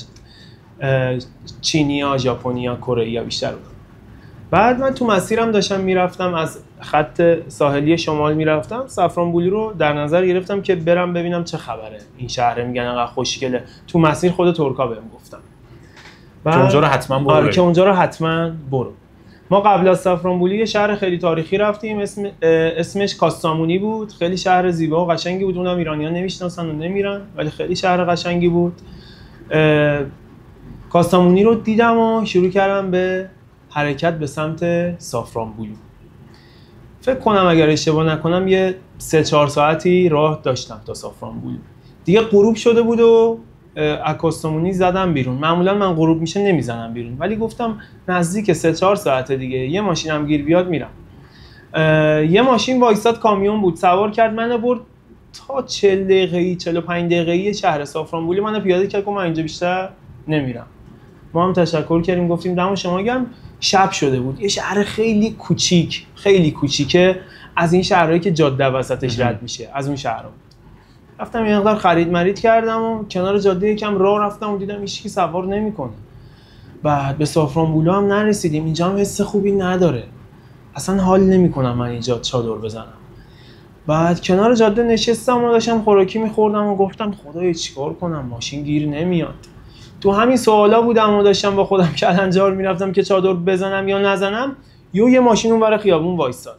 چینی ها، ژاپنی ها، کره ها بیشتر بودن. بعد من تو مسیرم داشتم میرفتم، از خط ساحلی شمال میرفتم، سافرانبولو رو در نظر گرفتم که برم ببینم چه خبره این شهر، میگن انقدر خوشگله. تو مسیر خود ترکا بهم گفتن که اونجا رو حتما برو. آره که اونجا رو حتما برو. ما قبل از سافرانبولو یه شهر خیلی تاریخی رفتیم، اسمش کاستامونی بود. خیلی شهر زیبا و قشنگی بود، اونم ایرانیان نمیشناسن و نمیرن، ولی خیلی شهر قشنگی بود. کاستامونی رو دیدم و شروع کردم به حرکت به سمت سافرانبولو. فکر کنم اگر اشتباه نکنم یه 3-4 ساعتی راه داشتم تا سافرانبولو. دیگه غروب شده بود و از کاستامونی زدم بیرون. معمولا من غروب میشه نمیزنم بیرون، ولی گفتم نزدیک 3-4 ساعت دیگه یه ماشینم گیر بیاد میرم. یه ماشین وایساد، کامیون بود، سوار کرد منو برد تا 40 دقیقه‌ای 45 دقیقه‌ای شهر سافرانبولو. منو پیاده کرد، من اینجا بیشتر نمیرم. ما هم تشکر کردیم، گفتیم دم شما گرم. شب شده بود. یه شهر خیلی کوچیک، خیلی کوچیکه، از این شهرهایی که جاده وسطش رد میشه، از اون شهرها. رفتم یه مقدار خرید مرید کردم و کنار جاده یکم راه رفتم و دیدم هیچکی سوار نمیکنه. بعد به سافرانبولو هم نرسیدیم. اینجا هم حس خوبی نداره، اصلا حال نمیکنم من اینجا چادر بزنم. بعد کنار جاده نشستم و داشتم خوراکی میخوردم و گفتم خدایا چیکار کنم، ماشین گیر نمیاد. تو همین سوالا بودم و داشتم با خودم کلنجار میرفتم که چادر بزنم یا نزنم. یه ماشین اونور خیابون وایساد،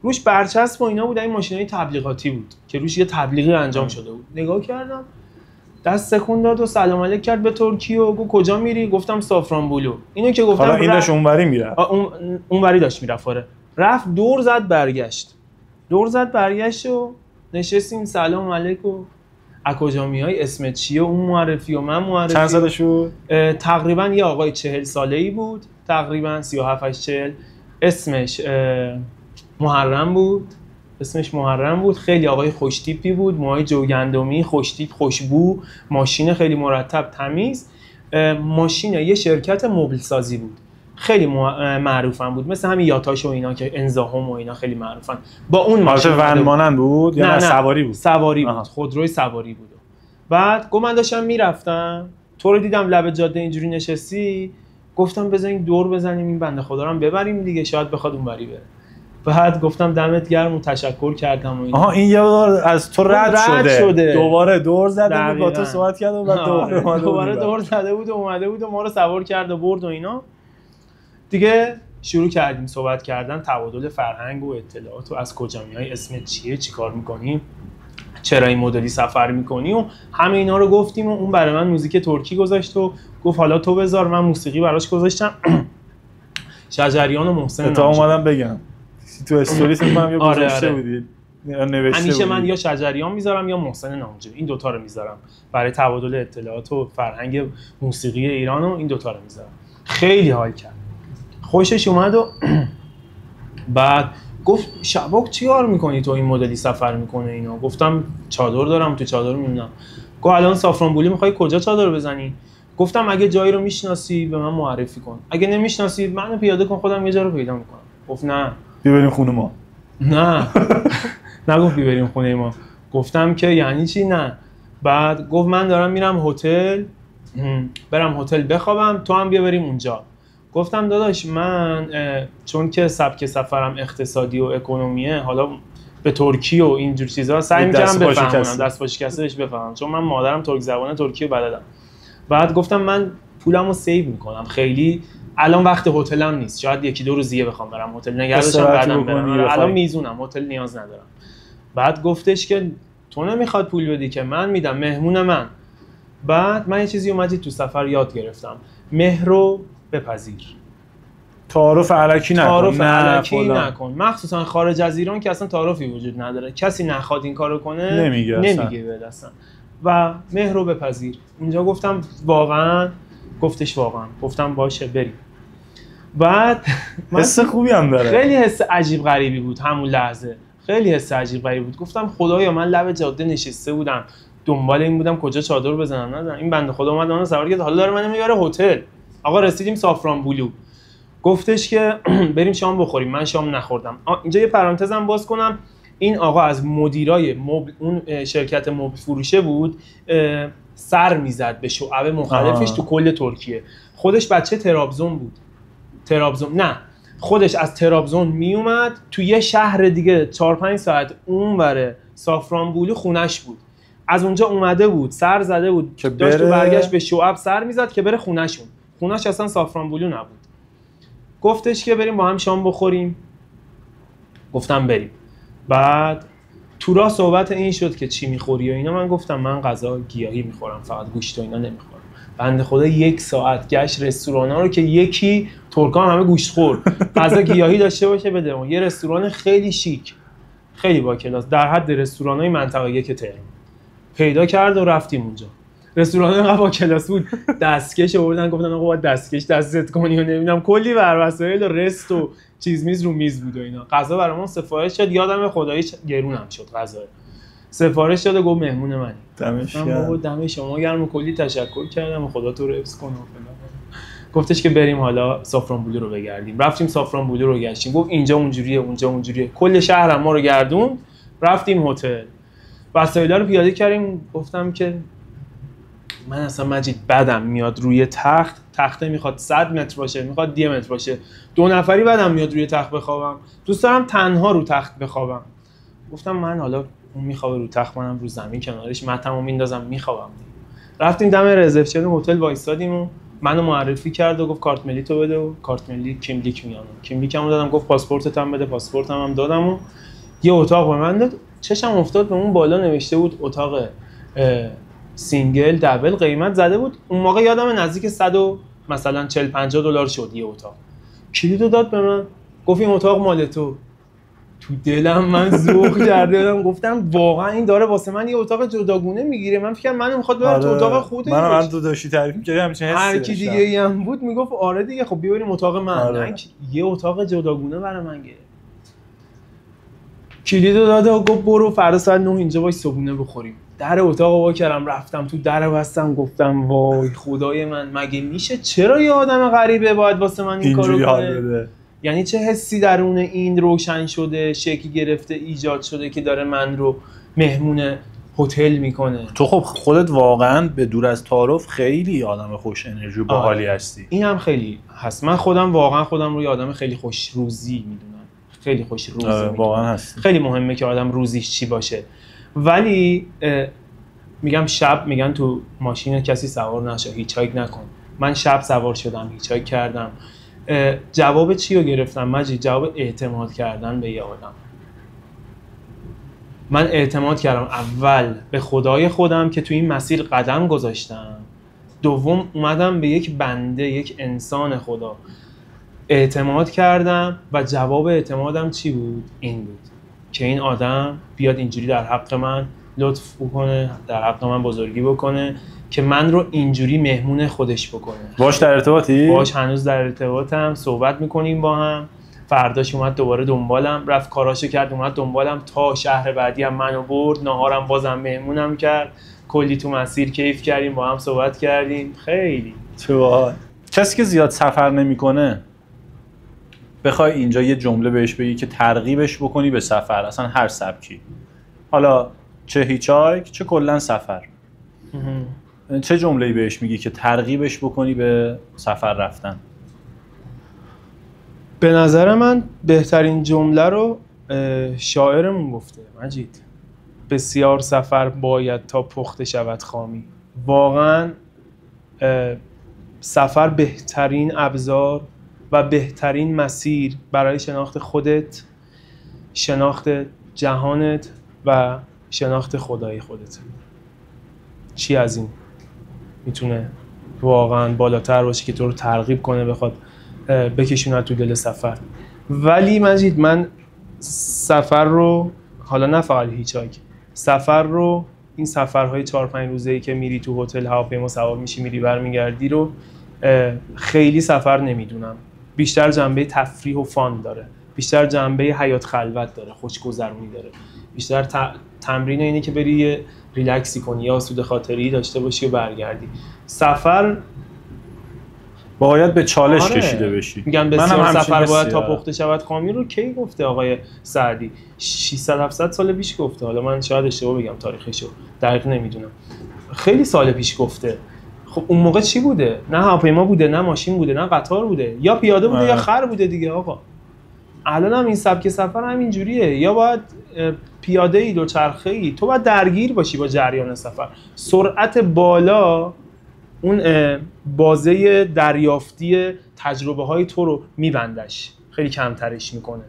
روش برچسب و اینا بود، این ماشینای تبلیغاتی بود که روش یه تبلیغی انجام شده بود. نگاه کردم، دست تکون داد و سلام علیک کرد به ترکی و گفت کجا میری؟ گفتم سافرانبولو. اینو که گفتم حالا این داشت اونوری میره، اونوری داشت میرفت. آره رفت، دور زد برگشت و نشستیم سلام علیک و از کجا میای، اسمت چیه، اون معرفی و من معرفی. چند سالش بود؟ تقریبا یه آقای 40 ساله‌ای بود، تقریبا 37-40. اسمش محرم بود. خیلی آقای خوش تیپی بود، موهای جوگندمی، خوش تیپ، خوشبو، ماشین خیلی مرتب، تمیز. ماشین یه شرکت مبل سازی بود، خیلی معروفن بود، مثل همین یاتاش و اینا که انزاهم و اینا خیلی معروفن. با اون ماشین ون مانند بود یا نه سواری بود؟ سواری بود، خودروی سواری بود. بعد گفت من داشتم میرفتم، تو رو دیدم لب جاده اینجوری نشستی، گفتم بزنیم دور بزنیم این بنده خدا رو هم ببریم دیگه، شاید بخواد اونوری بره. بعد گفتم دمت گرم و تشکر کردم و اینا. این یه بار از تو رد شده. دوباره دور زده بود، با تو صحبت کرد و بعد دوباره دور زده بود و اومده بود و ما رو سوار کرد و برد و اینا. دیگه شروع کردیم صحبت کردن، تبادل فرهنگ و اطلاعات و از کجا میای، اسمت چیه، چیکار میکنی، چرا این مدلی سفر میکنی و همه اینا رو گفتیم. و اون برای من موزیک ترکی گذاشت و گفت حالا تو بذار. من موسیقی براش گذاشتم، شجریان و محسن نامجو. تا اومدم بگم تو استوریس من یه گذاشته بودید همیشه من یا شجریان میذارم یا محسن نامجو، این دوتا رو میذارم برای تبادل اطلاعات و فرهنگ موسیقی ایران و این دوتا رو میذارم. خیلی حال کرد، خوشش اومد و بعد گفت شباک چی کار میکنی تو این مدلی سفر میکنه اینا؟ گفتم چادر دارم، تو چادر میمونم. گفت الان سافرانبولی میخوای کجا چادر بزنی؟ گفتم اگه جایی رو میشناسی به من معرفی کن، اگه نمیشناسی منو پیاده کن خودم یه جا رو پیدا میکنم. گفت نه بریم خونه ما. نه نگفت بریم خونه ما. گفتم که یعنی چی نه؟ بعد گفت من دارم میرم هتل، برم هتل بخوابم، تو هم بیا بریم اونجا. گفتم داداش من چون که سبک سفرم اقتصادی و اکونومیه، حالا به ترکی و اینجور چیزا سعی می‌کردم بفهمم، دست با شکستش بفهمم، چون من مادرم ترک زبانه، ترکی رو بلدم. بعد گفتم من پولمو سیو میکنم، خیلی الان وقت هتلم نیست، شاید یکی دو روز دیگه بخوام برم هتل نگه داشتم بعدم برم، الان میزونم، هتل نیاز ندارم. بعد گفتش که تو نمیخواد پول بدی که من میدم، مهمون من. بعد من یه چیزی اومدی تو سفر یاد گرفتم، مهر رو بپذیر، تعارف الکی نکن. تعارف الکی نکن، مخصوصا خارج از ایران که اصلا تعارفی وجود نداره، کسی نخواد این کارو کنه نمیگه به اصلا. و مهر رو بپذیر. اونجا گفتم واقعا؟ گفتش واقعا. گفتم باشه بریم. بعد حس خوبی هم داره، خیلی حس عجیب غریبی بود همون لحظه، خیلی حس عجیب غریبی بود. گفتم خدایا من لب جاده نشسته بودم دنبال این بودم کجا چادر بزنم، ندارم. این بنده خدا اومد منو سوار کرد، حالا داره منو میبره هتل. آقا رسیدیم سافرانبولو، گفتش که بریم شام بخوریم. من شام نخوردم. اینجا یه پرانتزم باز کنم، این آقا از مدیرای اون شرکت مبل فروشه بود، سر میزد به شعب مختلفش تو کل ترکیه. خودش بچه ترابزون بود، خودش از ترابزون میومد تو یه شهر دیگه 4-5 ساعت اونوره سافرانبولو خونش بود، از اونجا اومده بود سر زده بود که داشت تو برگشت به شعب سر میزد که بره خونهشون. خونش اصلا سافرانبولو نبود. گفتش که بریم با هم شام بخوریم. گفتم بریم. بعد تو راه صحبت این شد که چی میخوری و اینا. من گفتم من غذا گیاهی میخورم، فقط گوشت و اینا نمیخورم. بنده خدا 1 ساعت گشت رستورانا رو که یکی ترکان همه گوشت خور، غذا گیاهی داشته باشه بده. یه رستوران خیلی شیک، خیلی با کلاس، در حد رستورانای منطقه 1 تهران پیدا کرد و رفتیم اونجا. رستوران انقدر با کلاس بود، دستکش آوردن گفتن آقا باید دستکش دستت کنی و نمیدونم کلی وسایل و رست و چیز میز رو میز بود و اینا. غذا برامون سفارش شد، یادم خدایی گرونم شد غذا. سفارش داد و گفت مهمون منی. دمش گرم. بابا دم شما گرم و کلی تشکر کردم و خدا تو رو حفظ کنه و فلان. گفتش که بریم حالا سافرانبولو رو بگردیم. رفتیم سافرانبولو رو گشتیم. گفت اینجا اونجوریه اونجا اونجوریه، کل شهر ما رو گردون. رفتیم هتل، وسایلا رو پیاده کردیم. گفتم که من اصلا مجید بدم میاد روی تخته میخواد 100 متر باشه، میخواد 10 متر باشه، 2 نفری بدم میاد روی تخت بخوابم، دوست دارم تنها رو تخت بخوابم. گفتم من حالا اون میخوابه رو تخت، منم رو زمین کنارش متمو میندازم میخوابم. رفتیم دم رزرو هتل وایسادیم و منو معرفی کرد و گفت کارت ملی تو بده و کارت ملی کیملیک میانم. کیملیکمو دادم، گفت پاسپورتت هم بده، پاسپورتم هم دادم و یه اتاق به من داد. چشم افتاد به اون بالا نوشته بود اتاق سینگل دبل، قیمت زده بود اون موقع یادم نزدیک 100 مثلا 40-50 دلار شد یه اتاق. کلیدو داد به من، گفت این اتاق مال تو. تو دلم من ذوق کرده بودم، گفتم واقعا این داره واسه من یه اتاق جداگونه میگیره. من فکر منو میخواد ببره تو اتاق خودش. من تو داشتی تعریف می‌کردی همچین حسی هر کی دیگه ای هم بود میگفت آره دیگه خب بیا بریم اتاق من. یه اتاق جداگونه برای من گرفت. کلیدو داد و گفت برو فردا ساعت 9 اینجا باش صبحونه بخوریم. در اتاق وا کردم، رفتم تو در بستم، گفتم وای خدای من مگه میشه؟ چرا یه آدم غریبه باید واسه من این کارو کنه؟ یعنی چه حسی درون این روشن شده، شکل گرفته، ایجاد شده که داره من رو مهمون هتل میکنه. تو خب خودت واقعا به دور از تعارف خیلی آدم خوش انرژی و باحالی هستی. این هم خیلی هست. من خودم واقعا خودم رو یه آدم خیلی خوش روزی میدونم، خیلی خوش روزی میدونم. واقعا هست. خیلی مهمه که آدم روزیش چی باشه. ولی میگم شب میگن تو ماشین کسی سوار نشه، هیچ‌هایک نکن. من شب سوار شدم، هیچ‌هایک کردم. جواب چی رو گرفتم مجید؟ جواب اعتماد کردن به یه آدم. من اعتماد کردم اول به خدای خودم که تو این مسیر قدم گذاشتم، دوم اومدم به یک بنده، یک انسان خدا اعتماد کردم و جواب اعتمادم چی بود؟ این بود که این آدم بیاد اینجوری در حق من لطف بکنه، در حق من بزرگی بکنه که من رو اینجوری مهمون خودش بکنه. باش در ارتباطی؟ باش هنوز در ارتباطم، صحبت میکنیم با هم. فرداش اومد دوباره دنبالم، رفت کاراشو کرد، اومد دنبالم تا شهر بعدی هم منو برد، ناهارم بازم مهمونم کرد، کلی تو مسیر کیف کردیم، با هم صحبت کردیم. خیلی چه باحال. کسی که زیاد سفر نمیکنه بخوای اینجا یه جمله بهش بگی که ترغیبش بکنی به سفر، اصلا هر سبکی، حالا چه هیچایک چه کلا سفر، چه جمله‌ای بهش میگی که ترغیبش بکنی به سفر رفتن؟ به نظر من بهترین جمله رو شاعرمون گفته، مجید. بسیار سفر باید تا پخته شود خامی. واقعا سفر بهترین ابزار و بهترین مسیر برای شناخت خودت، شناخت جهانت و شناخت خدای خودت. چی از این میتونه واقعا بالاتر باشه که تو رو ترغیب کنه بخواد بکشونه تو دل سفر؟ ولی مجید، من سفر رو، حالا نه فقط هیچاک، سفر رو، این سفرهای 4-5 روزه‌ای که میری تو هتل هواپیما سوار میشی میری برمیگردی رو خیلی سفر نمیدونم. بیشتر جنبه تفریح و فان داره، بیشتر جنبه حیات خلوت داره، خوشگذرونی داره، بیشتر تمرین اینه که بری یه ریلکسی کنی یا آسوده خاطری داشته باشی و برگردی. سفر باید به چالش کشیده بشی. میگم بسیار سفر باید تا پخته شود خامی رو کی گفته آقای سعدی؟ 600-700 سال پیش گفته. حالا من شاید اشتباه بگم تاریخشو، دقیق نمیدونم. خیلی سال پیش گفته. خب اون موقع چی بوده؟ نه هواپیما بوده، نه ماشین بوده، نه قطار بوده، یا پیاده بوده یا خر بوده دیگه آقا. الان هم این سبک سفر همین جوریه، یا باید پیاده‌ای، دوچرخه‌ای، تو باید درگیر باشی با جریان سفر. سرعت بالا اون بازه دریافتی تجربه‌های تو رو میبندش، خیلی کمترش میکنه.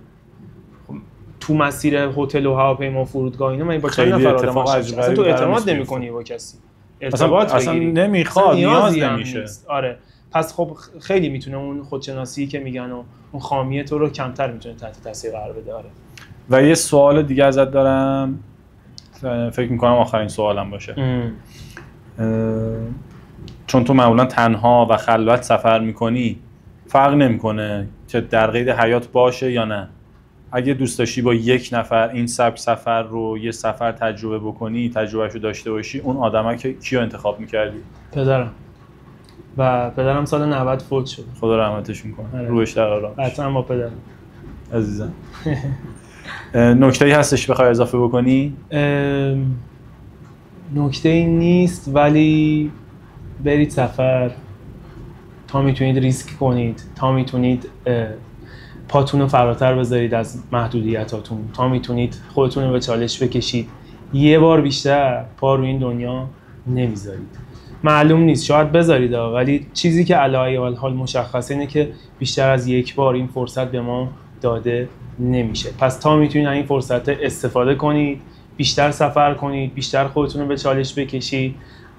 تو مسیر هتل و هواپیما و فرودگاه اینا من با چند نفر آدم اصلا تو اعتماد نمی‌کنی با کسی، ارتباط اصلا نمیخواد، نیاز نمیشه. آره، پس خب خیلی میتونه اون خودشناسی که میگن و اون خامیه تو رو کمتر میتونه تحت تاثیر قرار بده. آره. و یه سوال دیگه ازت دارم، فکر میکنم آخرین سوالم باشه. چون تو معمولا تنها و خلوت سفر میکنی، فرق نمیکنه که در قید حیات باشه یا نه. اگه دوست داشتی با یک نفر این سبک سفر رو یه سفر تجربه بکنی، تجربهشو داشته باشی، اون آدمه که کیو انتخاب میکردی؟ پدرم. و پدرم سال 90 فوت شد. خدا رحمتشون کنه. روحش در آرامش. حتما با پدرم. عزیزم. نکته‌ای هستش بخوای اضافه بکنی؟ نکته‌ای نیست، ولی برید سفر تا میتونید ریسک کنید، تا میتونید پاتون رو فراتر بذارید از محدودیتاتون، تا میتونید خودتون رو به چالش بکشید. یه بار بیشتر پا رو این دنیا نمیذارید. معلوم نیست، شاید بذارید، ولی چیزی که علی الحال مشخصه اینه که بیشتر از یک بار این فرصت به ما داده نمیشه. پس تا میتونید این فرصت استفاده کنید، بیشتر سفر کنید، بیشتر خودتون رو به چالش بکشید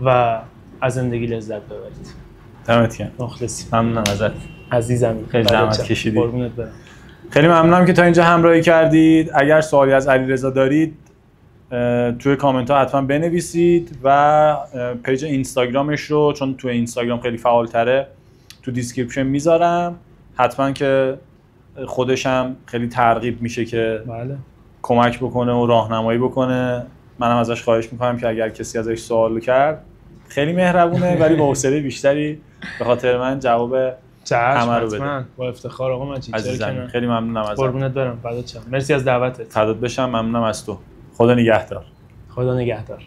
و از زندگی لذت ببرید. دمت گرم. مخلصی. ممنونم ازت عزیزم. خیلی زحمت کشیدی. قربونت برم. خیلی ممنونم که تا اینجا همراهی کردید. اگر سوالی از علیرضا دارید توی کامنت ها حتما بنویسید و پیج اینستاگرامش رو، چون توی اینستاگرام خیلی فعال تره، تو دیسکریپشن میذارم. حتما که خودشم خیلی ترغیب میشه که بله کمک بکنه و راهنمایی بکنه. منم ازش خواهش میکنم که اگر کسی ازش سوال کرد، خیلی مهربونه ولی با حوصله بیشتری به خاطر من جواب همه رو بده. با افتخار آقا مجید. عزیزم خیلی ممنونم ازت. قربونت برم. فدات شم. مرسی از دعوتت. فدات بشم. ممنونم از تو. خدا نگهدار. خدا نگهدار.